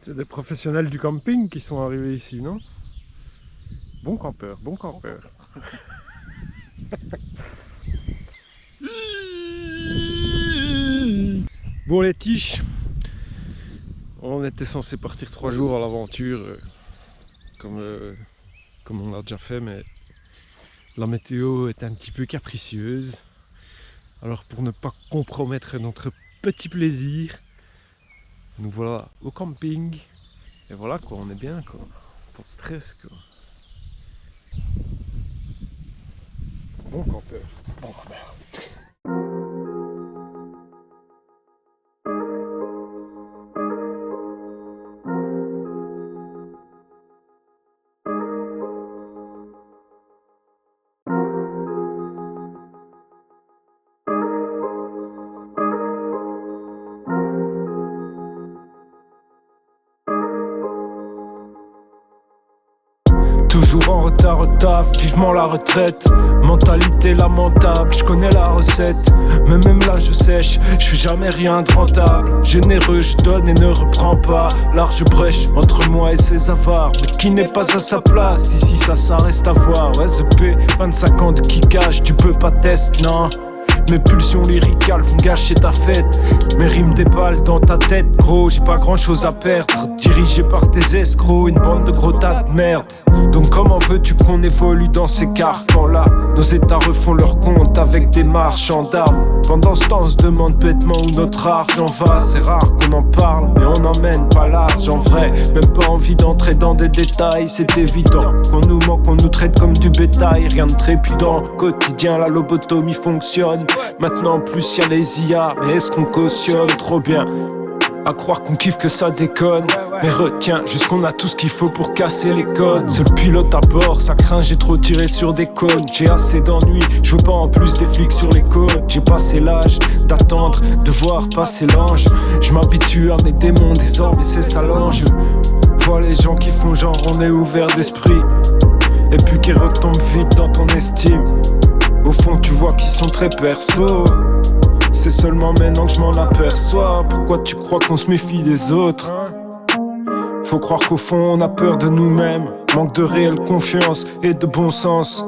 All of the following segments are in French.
C'est des professionnels du camping qui sont arrivés ici, non? Bon campeur, bon campeur. Bon les tiches, on était censé partir 3 jours à l'aventure, comme on l'a déjà fait, mais la météo est un petit peu capricieuse. Alors pour ne pas compromettre notre petit plaisir, nous voilà au camping. Et voilà quoi, on est bien quoi, pas de stress quoi. Bon campeur, bon campeur. Toujours en retard au taf, vivement la retraite. Mentalité lamentable, je connais la recette. Mais même là je sèche, je fais jamais rien de rentable. Généreux, je donne et ne reprends pas. Large brèche entre moi et ces avares. Mais qui n'est pas à sa place, ici ça reste à voir. SP, 25 ans de kickage, tu peux pas tester, non. Mes pulsions lyricales vont gâcher ta fête. Mes rimes débalent dans ta tête, gros, j'ai pas grand chose à perdre. Dirigé par tes escrocs, une bande de gros tas de merde. Donc comment veux-tu qu'on évolue dans ces carcans-là? Nos états refont leur compte avec des marchands d'armes. Pendant ce temps on se demande bêtement où notre argent va. C'est rare qu'on en parle, mais on n'emmène pas large en vrai. Même pas envie d'entrer dans des détails, c'est évident. Qu'on nous manque, on nous traite comme du bétail. Rien de trépidant, quotidien la lobotomie fonctionne. Maintenant en plus y'a les IA, mais est-ce qu'on cautionne? Trop bien, à croire qu'on kiffe que ça déconne. Mais retiens, juste qu'on a tout ce qu'il faut pour casser les codes. Seul pilote à bord, ça craint, j'ai trop tiré sur des cônes. J'ai assez d'ennuis, je veux pas en plus des flics sur les côtes. J'ai passé l'âge d'attendre, de voir passer l'ange. Je m'habitue à mes démons, désormais c'est ça l'ange. Vois les gens qui font genre on est ouvert d'esprit, et puis qui retombent vite dans ton estime. Au fond tu vois qu'ils sont très perso. C'est seulement maintenant que je m'en aperçois. Pourquoi tu crois qu'on se méfie des autres? Faut croire qu'au fond on a peur de nous-mêmes. Manque de réelle confiance et de bon sens.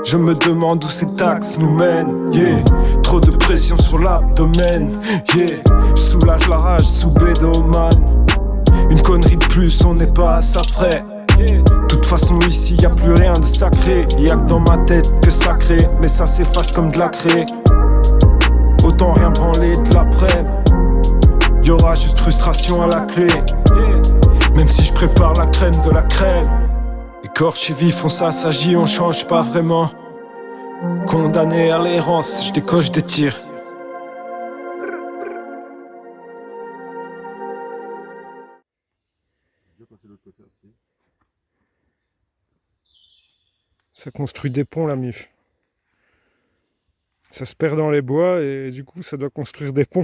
Je me demande où ces taxes nous mènent, yeah. Trop de pression sur l'abdomen, yeah. Je soulage la rage sous bédomane. Une connerie de plus, on n'est pas à ça près. De toute façon ici y a plus rien de sacré. Y'a que dans ma tête que sacré, mais ça s'efface comme de la craie. Autant rien branler de l'après. Y'aura juste frustration à la clé. Même si je prépare la crème de la crème. Écorché vif, on s'assagit, on change pas vraiment. Condamné à l'errance, je décoche des tirs. Ça construit des ponts la MIF. Ça se perd dans les bois et du coup ça doit construire des ponts.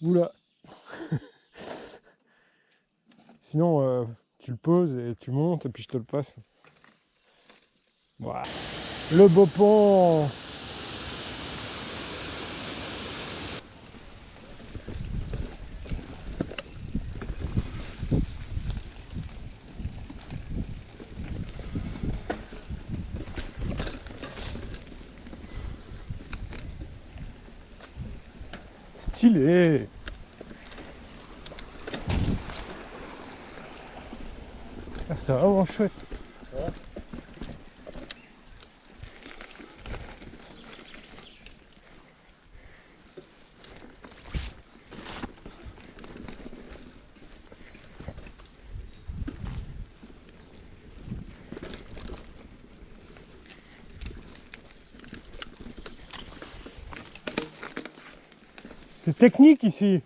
Oula. Sinon tu le poses et tu montes et puis je te le passe. Voilà. Le beau pont. Stylé. Ah, c'est vraiment chouette. C'est technique ici.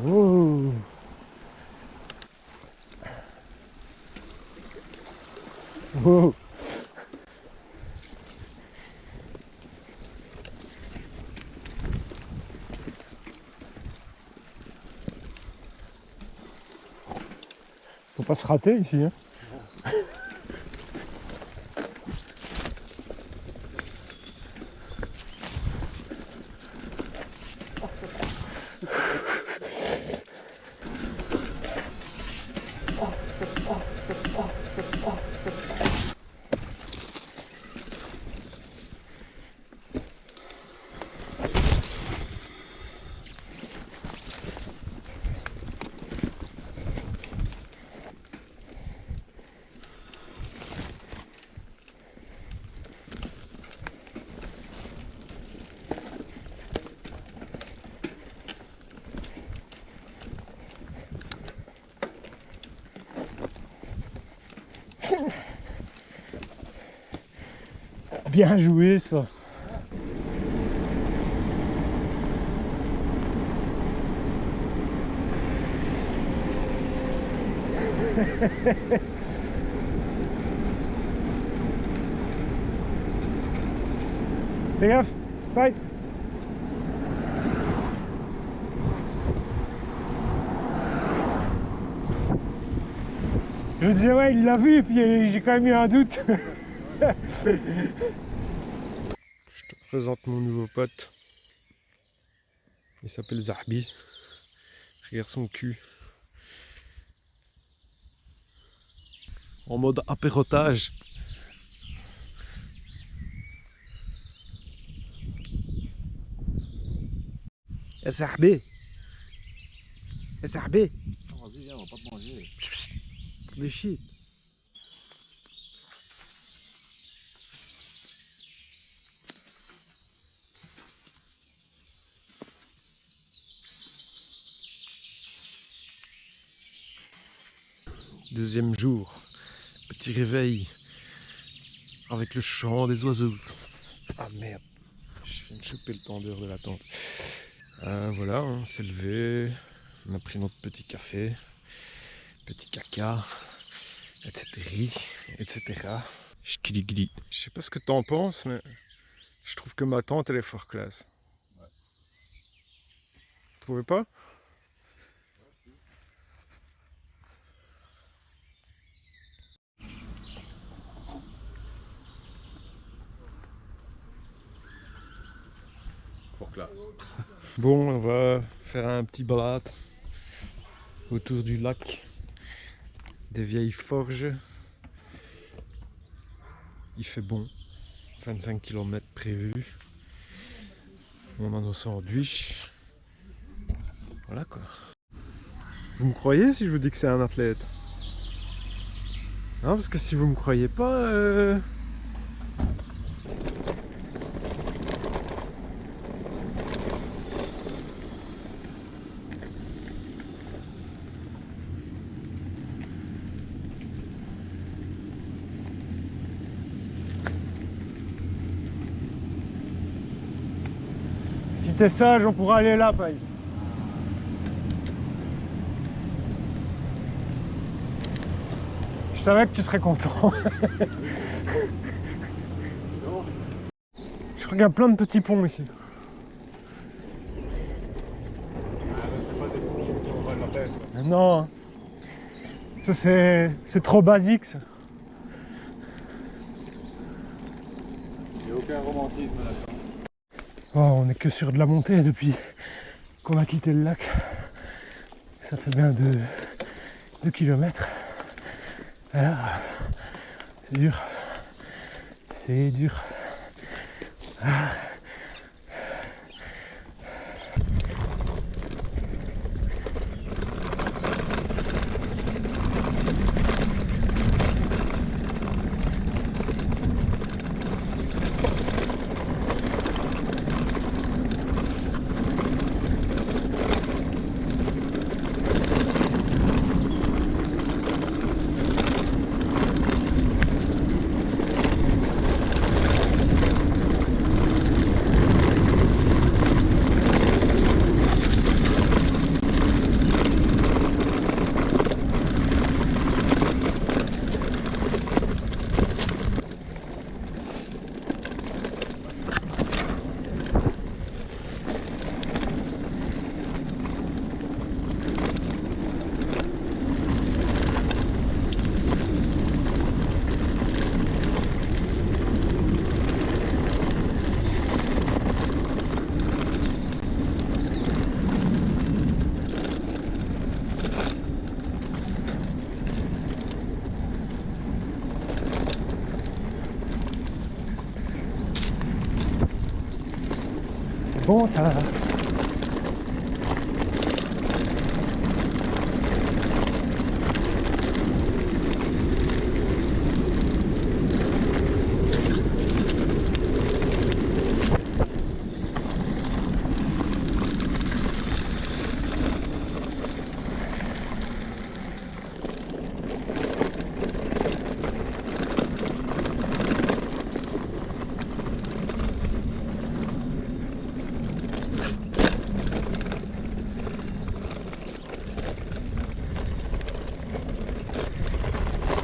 Oh. Oh. pas se rater ici. Hein. Bien joué ça. Fais gaffe, Spice. Je me disais ouais il l'a vu et puis j'ai quand même eu un doute. Je te présente mon nouveau pote. Il s'appelle Zahbi. Regarde son cul. En mode apérotage. Eh Zahbi. Eh Zahbi. Vas-y, viens, on va pas te manger. Des shit. Deuxième jour, petit réveil avec le chant des oiseaux. Ah merde, je viens de choper le tendeur de la tente. Voilà, on s'est levé, on a pris notre petit café, petit caca, etc. etc. Schkili-gli. Je sais pas ce que t'en penses, mais je trouve que ma tente elle est fort classe. Ouais. Vous trouvez pas? Fort classe. Bon, on va faire un petit balade autour du lac des vieilles forges. Il fait bon, 25 km prévus. On a nos sandwichs. Voilà quoi. Vous me croyez si je vous dis que c'est un athlète? Non, parce que si vous me croyez pas... Si t'es sage, on pourra aller là, Païs. Je savais que tu serais content. Je regarde plein de petits ponts ici. C'est pas des ponts qui envoient la tête. Non, ça c'est trop basique ça. Il n'y a aucun romantisme là-dedans. Oh, on est que sur de la montée depuis qu'on a quitté le lac. Ça fait bien 2 kilomètres. Alors, c'est dur. C'est dur. Ah. bon ça.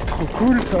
Trop cool ça.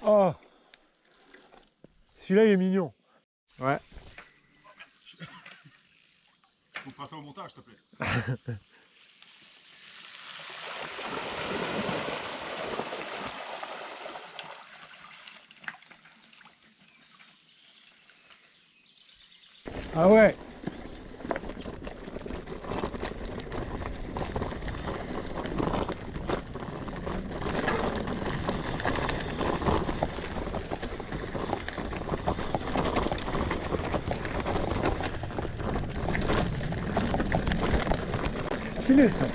Oh, celui-là il est mignon. Ouais. On fera ça au montage, s'il te plaît. Ah ouais. Stylé ça.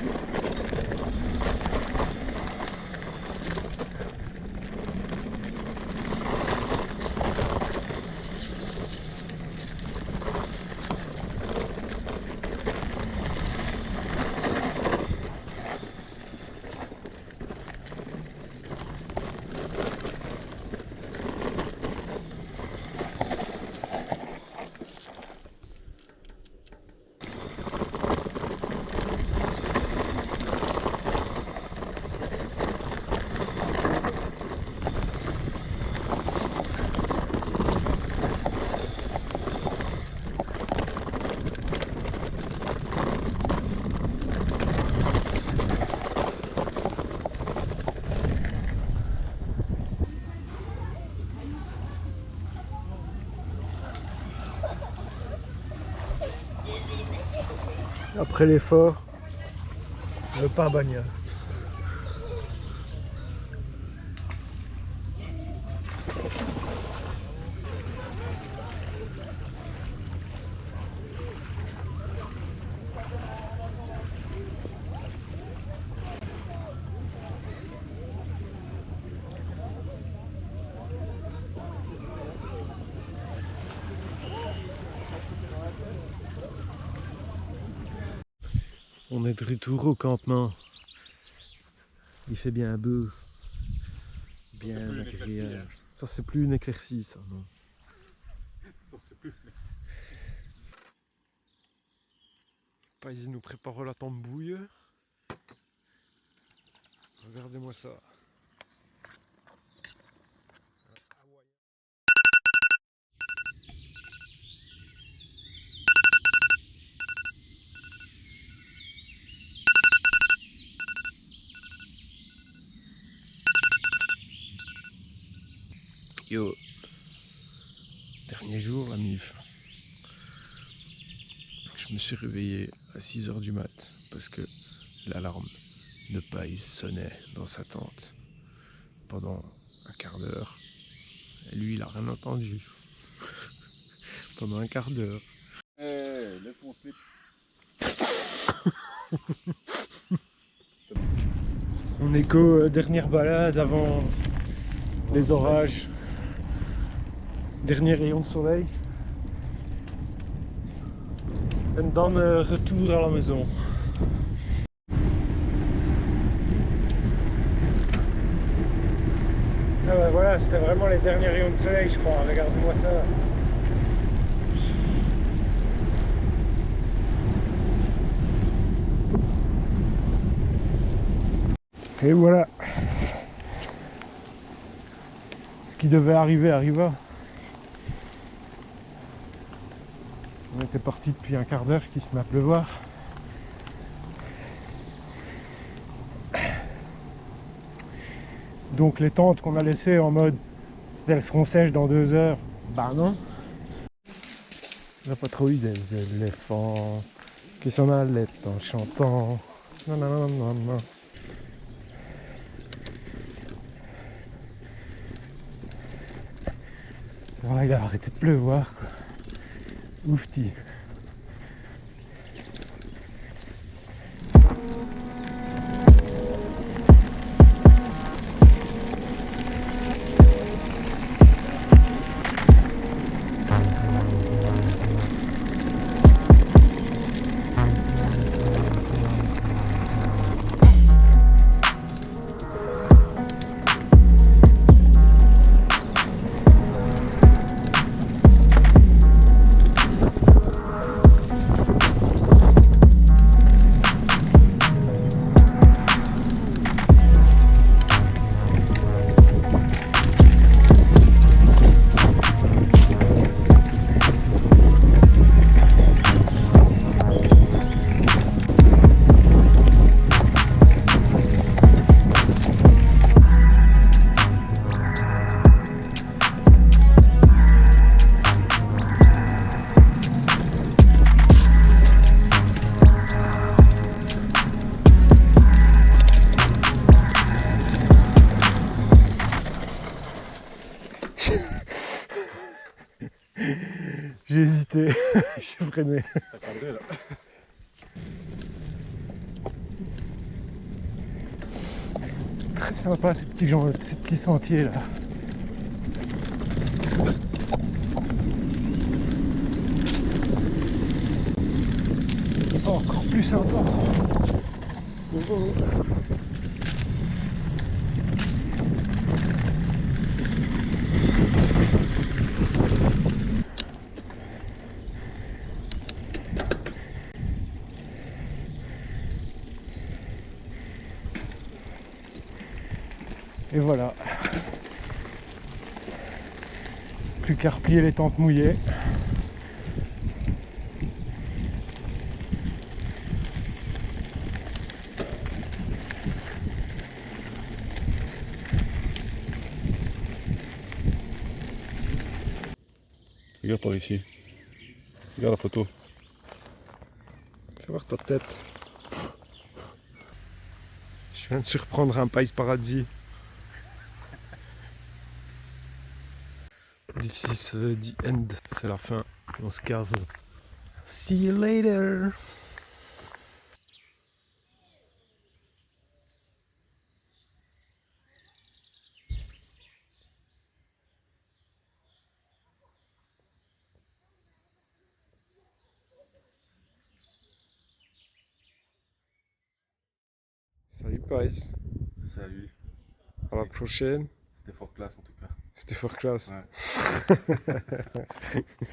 Après l'effort, le pain bagnole. On est de retour au campement. Il fait bien beau, bien agréable. Ça c'est plus une éclaircie ça, non. Ça, c'est plus. Ils nous préparent la tambouille. Regardez-moi ça. Yo, dernier jour la MIF. Je me suis réveillé à 6h du mat parce que l'alarme de Païs sonnait dans sa tente pendant un quart d'heure. Et lui, il a rien entendu. Pendant un quart d'heure. Hey, laisse mon slip. On est qu'aux dernières balades avant les orages. Dernier rayon de soleil. Et dan retour à la maison. Ah ouais, voilà, c'était vraiment les derniers rayons de soleil, je crois. Regardez-moi ça. Et voilà. Ce qui devait arriver arriva. On était parti depuis un quart d'heure qu'il se met à pleuvoir. Donc les tentes qu'on a laissées en mode elles seront sèches dans 2 heures, bah non. La patrouille des éléphants qui s'en allait en chantant. Non, non, non, non, non. Ça va, il a arrêté de pleuvoir, quoi. Oufti. J'ai hésité, j'ai freiné. T'as cadré là. Très sympa ces petits sentiers là. Oh, encore plus sympa. Oh, oh. Et voilà. Plus qu'à replier les tentes mouillées. Regarde par ici. Regarde la photo. Fais voir ta tête. Je viens de surprendre un País Paradis. This is the end. C'est la fin. On se casse. See you later. Salut País. Salut. À la prochaine. C'était fort classe en tout cas. C'était fort classe. Ouais.